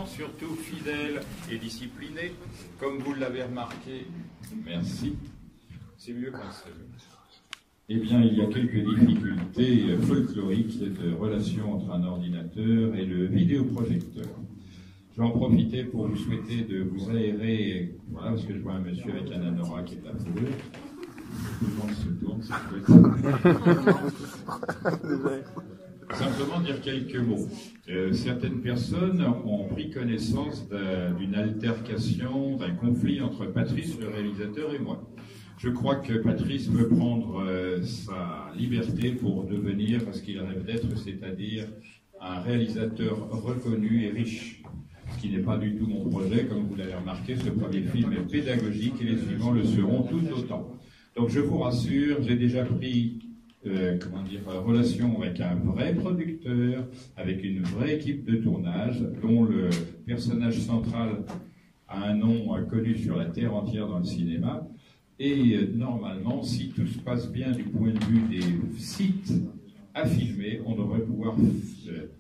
Surtout fidèle et discipliné, comme vous l'avez remarqué. Merci. C'est mieux quand c'est. Eh bien, il y a quelques difficultés folkloriques de relation entre un ordinateur et le vidéoprojecteur. Je vais en profiter pour vous souhaiter de vous aérer, voilà, parce que je vois un monsieur avec un anorak qui est à fourrure. Tout le monde se tourne, c'est chouette. Simplement dire quelques mots. Certaines personnes ont pris connaissance d'une altercation, d'un conflit entre Patrice, le réalisateur, et moi. Je crois que Patrice veut prendre sa liberté pour devenir ce qu'il rêve d'être, c'est-à-dire un réalisateur reconnu et riche. Ce qui n'est pas du tout mon projet, comme vous l'avez remarqué, ce premier film est pédagogique et les suivants le seront tout autant. Donc je vous rassure, j'ai déjà pris relation avec un vrai producteur, avec une vraie équipe de tournage, dont le personnage central a un nom connu sur la terre entière dans le cinéma. Et normalement, si tout se passe bien du point de vue des sites à filmer, on devrait pouvoir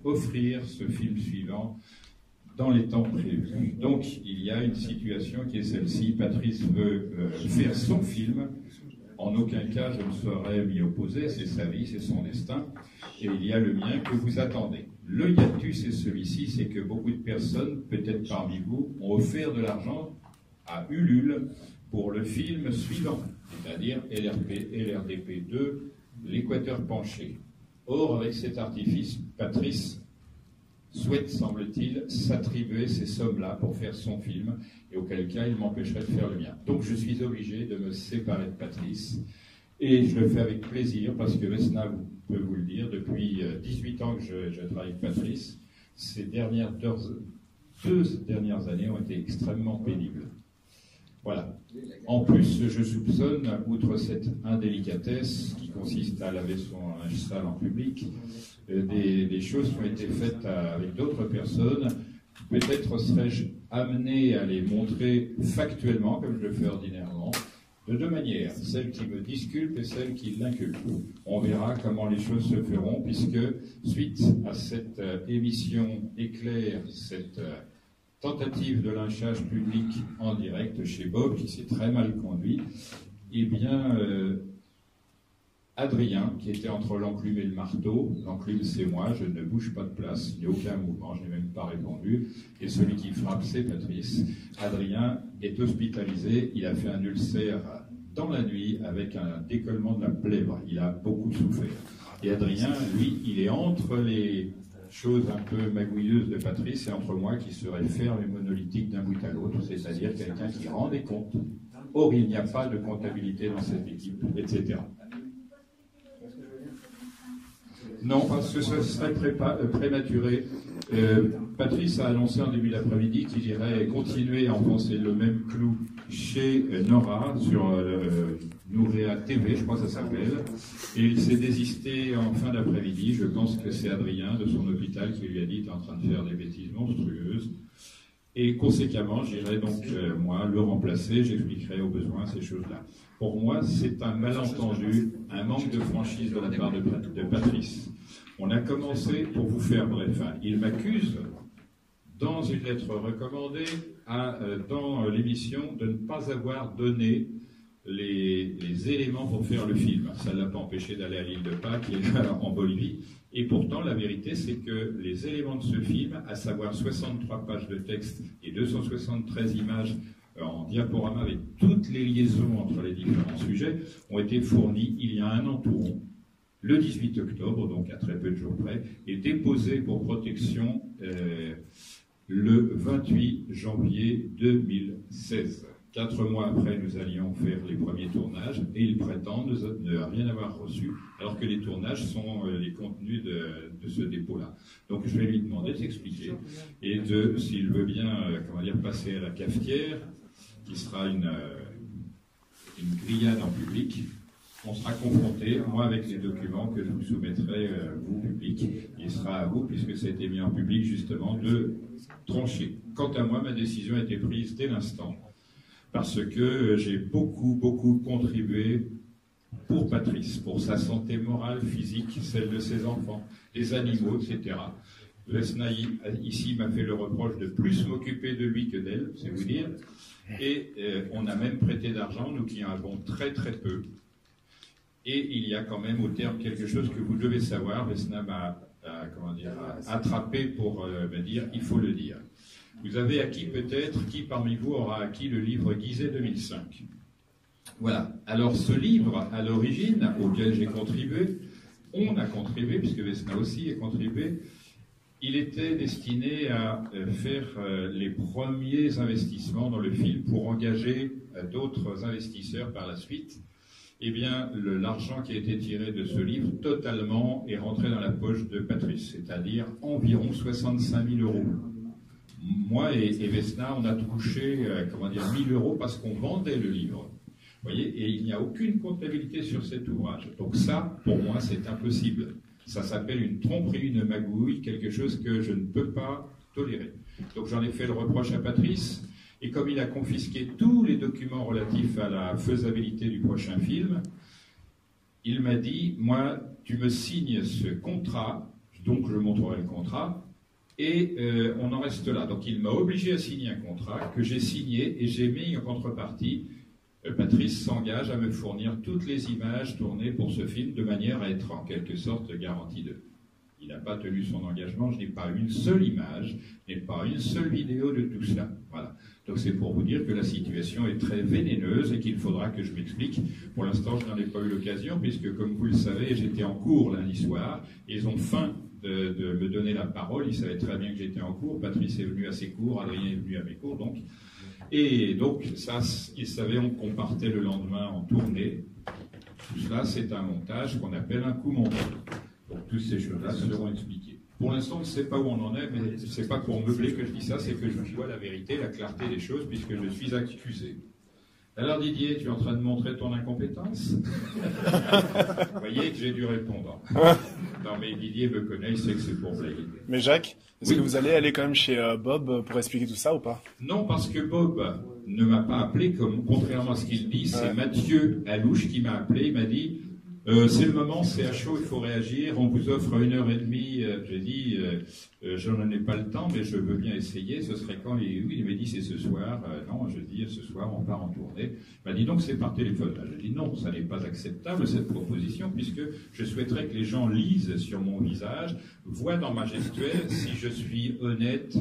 offrir ce film suivant dans les temps prévus. Donc, il y a une situation qui est celle-ci. Patrice veut faire son film. En aucun cas, je ne saurais m'y opposer, c'est sa vie, c'est son destin, et il y a le mien que vous attendez. Le hiatus est celui-ci, c'est que beaucoup de personnes, peut-être parmi vous, ont offert de l'argent à Ulule pour le film suivant, c'est-à-dire LRDP 2, l'Équateur penché. Or, avec cet artifice, Patrice souhaite, semble-t-il, s'attribuer ces sommes-là pour faire son film, et auquel cas il m'empêcherait de faire le mien. Donc je suis obligé de me séparer de Patrice, et je le fais avec plaisir, parce que Vesna peut vous le dire, depuis 18 ans que je travaille avec Patrice, ces deux dernières années ont été extrêmement pénibles. Voilà. En plus, je soupçonne, outre cette indélicatesse qui consiste à laver son linge sale en public, des choses qui ont été faites avec d'autres personnes. Peut-être serais-je amené à les montrer factuellement, comme je le fais ordinairement, de deux manières, celle qui me disculpe et celle qui l'inculpe. On verra comment les choses se feront, puisque suite à cette émission éclair, cette tentative de lynchage public en direct chez Bob, qui s'est très mal conduit, eh bien, Adrien, qui était entre l'enclume et le marteau, l'enclume c'est moi, je ne bouge pas de place, il n'y a aucun mouvement, je n'ai même pas répondu, et celui qui frappe c'est Patrice. Adrien est hospitalisé, il a fait un ulcère dans la nuit avec un décollement de la plèvre, il a beaucoup souffert. Et Adrien, lui, il est entre les choses un peu magouilleuses de Patrice et entre moi qui serait ferme et monolithique d'un bout à l'autre, c'est-à-dire quelqu'un qui rend des comptes. Or, il n'y a pas de comptabilité dans cette équipe, etc. Non, parce que ce serait prématuré. Patrice a annoncé en début d'après-midi qu'il irait continuer à enfoncer le même clou chez Nora, sur Nouréa TV, je crois que ça s'appelle. Et il s'est désisté en fin d'après-midi. Je pense que c'est Adrien de son hôpital qui lui a dit qu'il est en train de faire des bêtises monstrueuses. Et conséquemment, j'irai donc, moi, le remplacer, j'expliquerai au besoin ces choses-là. Pour moi, c'est un malentendu, un manque de franchise de la part de Patrice. On a commencé, pour vous faire bref, il m'accuse, dans une lettre recommandée, dans l'émission, de ne pas avoir donné les éléments pour faire le film. Ça ne l'a pas empêché d'aller à l'île de Pâques et en Bolivie. Et pourtant, la vérité, c'est que les éléments de ce film, à savoir 63 pages de texte et 273 images en diaporama avec toutes les liaisons entre les différents sujets, ont été fournis il y a un an tout rond, le 18 octobre, donc à très peu de jours près, et déposés pour protection le 28 janvier 2016. 4 mois après, nous allions faire les premiers tournages et ils prétendent ne rien avoir reçu, alors que les tournages sont les contenus de ce dépôt-là. Donc je vais lui demander de s'expliquer et s'il veut bien passer à la cafetière, qui sera une grillade en public. On sera confronté, moi avec les documents que je vous soumettrai, vous, public. Il sera à vous, puisque ça a été mis en public, justement, de trancher. Quant à moi, ma décision a été prise dès l'instant, parce que j'ai beaucoup contribué pour Patrice, pour sa santé morale, physique, celle de ses enfants, les animaux, etc. Vesna, ici, m'a fait le reproche de plus m'occuper de lui que d'elle, c'est vous dire. Et on a même prêté d'argent, nous qui en avons très très peu. Et il y a quand même au terme quelque chose que vous devez savoir. Vesna m'a attrapé pour me dire, il faut le dire. Vous avez acquis peut-être, qui parmi vous aura acquis le livre Guizet 2005? Voilà. Alors ce livre, à l'origine, auquel j'ai contribué, on a contribué, puisque Vesna aussi a contribué, il était destiné à faire les premiers investissements dans le film pour engager d'autres investisseurs par la suite. Eh bien, l'argent qui a été tiré de ce livre, totalement, est rentré dans la poche de Patrice, c'est-à-dire environ 65 000 euros. Moi et Vesna, on a touché, 1 000 euros parce qu'on vendait le livre. Vous voyez, et il n'y a aucune comptabilité sur cet ouvrage. Donc ça, pour moi, c'est impossible. Ça s'appelle une tromperie, une magouille, quelque chose que je ne peux pas tolérer. Donc j'en ai fait le reproche à Patrice, et comme il a confisqué tous les documents relatifs à la faisabilité du prochain film, il m'a dit, moi, tu me signes ce contrat, donc je montrerai le contrat, et on en reste là. Donc il m'a obligé à signer un contrat que j'ai signé, et j'ai mis en contrepartie, Patrice s'engage à me fournir toutes les images tournées pour ce film de manière à être en quelque sorte garantie d'eux. Il n'a pas tenu son engagement, je n'ai pas une seule image, je n'ai pas une seule vidéo de tout cela. Voilà. Donc c'est pour vous dire que la situation est très vénéneuse et qu'il faudra que je m'explique. Pour l'instant, je n'en ai pas eu l'occasion puisque, comme vous le savez, j'étais en cours lundi soir et ils ont faim de me donner la parole. Ils savaient très bien que j'étais en cours. Patrice est venu à ses cours, Adrien est venu à mes cours. Et donc, ça, ils savaient qu'on partait le lendemain en tournée. Tout cela, c'est un montage qu'on appelle un coup monté. Donc, toutes ces choses-là seront expliquées. Pour l'instant, on ne sait pas où on en est, mais ce n'est pas pour meubler que je dis ça, c'est que je vois la vérité, la clarté des choses, puisque je suis accusé. Alors Didier, tu es en train de montrer ton incompétence? Vous voyez que j'ai dû répondre. Non, mais Didier me connaît, il sait que c'est pour blaguer. Mais Jacques, est-ce que vous allez aller quand même chez Bob pour expliquer tout ça ou pas? Non, parce que Bob ne m'a pas appelé, contrairement à ce qu'il dit, c'est Mathieu Alouche qui m'a appelé, il m'a dit c'est le moment, c'est à chaud, il faut réagir, on vous offre 1h30, j'ai dit je n'en ai pas le temps, mais je veux bien essayer, ce serait quand? Et oui, il m'a dit c'est ce soir, non, je dis ce soir on part en tournée, il m'a dit donc c'est par téléphone. Je dis non, ça n'est pas acceptable cette proposition, puisque je souhaiterais que les gens lisent sur mon visage, voient dans ma gestuelle si je suis honnête.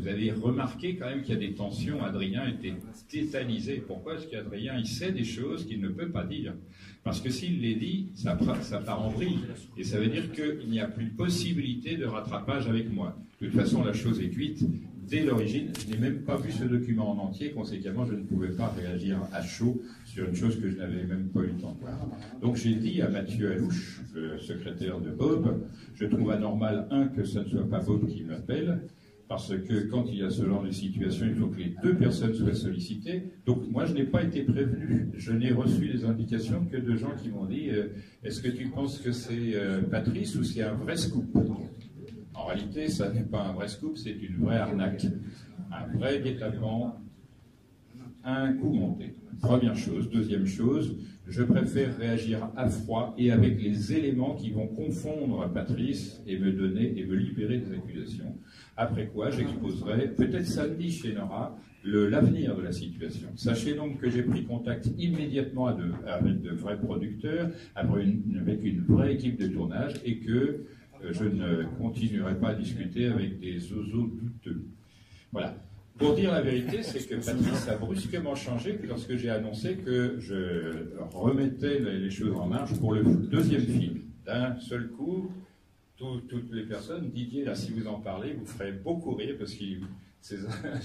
Vous avez remarqué quand même qu'il y a des tensions. Adrien était tétanisé. Pourquoi? Parce qu'Adrien, il sait des choses qu'il ne peut pas dire. Parce que s'il les dit, ça part en vrille. Et ça veut dire qu'il n'y a plus de possibilité de rattrapage avec moi. De toute façon, la chose est cuite. Dès l'origine, je n'ai même pas vu ce document en entier. Conséquemment, je ne pouvais pas réagir à chaud sur une chose que je n'avais même pas eu le temps de voir. Donc j'ai dit à Mathieu Alouche, le secrétaire de Bob, je trouve anormal, que ce ne soit pas Bob qui m'appelle, parce que quand il y a ce genre de situation, il faut que les deux personnes soient sollicitées. Donc moi, je n'ai pas été prévenu. Je n'ai reçu des indications que de gens qui m'ont dit est-ce que tu penses que c'est Patrice ou c'est un vrai scoop? En réalité, ça n'est pas un vrai scoop, c'est une vraie arnaque. Un vrai guet-apens, un coup monté. Première chose. Deuxième chose, je préfère réagir à froid et avec les éléments qui vont confondre Patrice et me libérer des accusations. Après quoi, j'exposerai, peut-être samedi chez Nora, l'avenir de la situation. Sachez donc que j'ai pris contact immédiatement avec de vrais producteurs, avec une vraie équipe de tournage, et que je ne continuerai pas à discuter avec des oiseaux douteux. Voilà. Pour dire la vérité, c'est que Patrice a brusquement changé lorsque j'ai annoncé que je remettais les choses en marche pour le deuxième film. D'un seul coup, toutes les personnes, Didier, là, si vous en parlez, vous ferez beaucoup rire parce qu'il...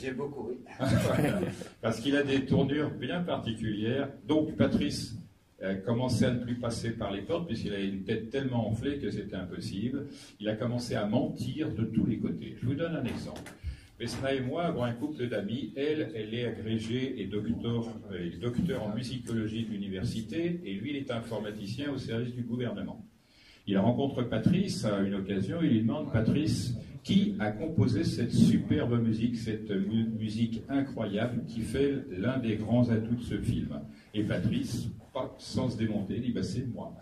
J'ai beaucoup ri. Voilà. Parce qu'il a des tournures bien particulières. Donc Patrice commençait à ne plus passer par les portes puisqu'il avait une tête tellement enflée que c'était impossible. Il a commencé à mentir de tous les côtés. Je vous donne un exemple. Vesna et moi avons un couple d'amis. Elle est agrégée et docteur en musicologie de l'université, et lui, il est informaticien au service du gouvernement. Il rencontre Patrice à une occasion, il lui demande, Patrice, qui a composé cette superbe musique, cette musique incroyable qui fait l'un des grands atouts de ce film? Et Patrice, sans se démonter, dit, c'est moi.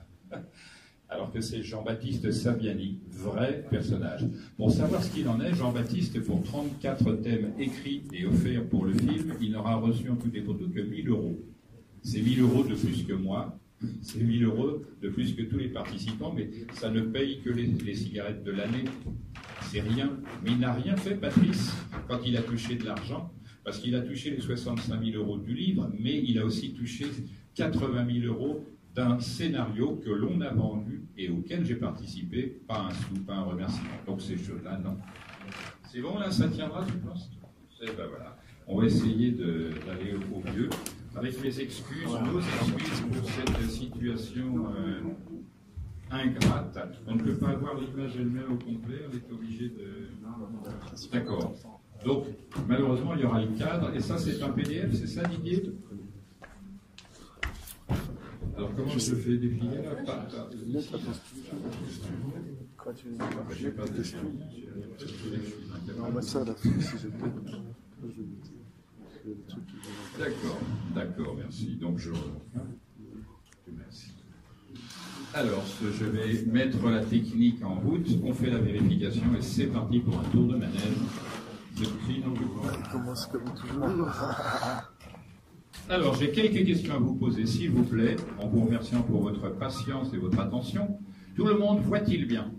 alors que c'est Jean-Baptiste Saviani, vrai personnage. Pour savoir ce qu'il en est, Jean-Baptiste, pour 34 thèmes écrits et offerts pour le film, il n'aura reçu en tout et pour tout que 1000 euros. C'est 1000 euros de plus que moi, c'est 1000 euros de plus que tous les participants, mais ça ne paye que les cigarettes de l'année. C'est rien. Mais il n'a rien fait, Patrice, quand il a touché de l'argent, parce qu'il a touché les 65 000 euros du livre, mais il a aussi touché 80 000 euros d'un scénario que l'on a vendu et auquel j'ai participé, pas un sou, pas un remerciement. Donc ces choses-là, non. C'est bon, là, ça tiendra, tu penses? Ben voilà. On va essayer d'aller au mieux, avec mes excuses, nos excuses pour cette situation ingrate. On ne peut pas avoir l'image elle-même au complet, on est obligé de... D'accord. Donc, malheureusement, il y aura le cadre, et ça, c'est un PDF, c'est ça, Didier? Alors, comment je fais défiler la pâte? D'accord, merci. Donc, merci. Alors, je vais mettre la technique en route, on fait la vérification, et c'est parti pour un tour de manège. Commence comme toujours. Alors, j'ai quelques questions à vous poser, s'il vous plaît, en vous remerciant pour votre patience et votre attention. Tout le monde voit-il bien?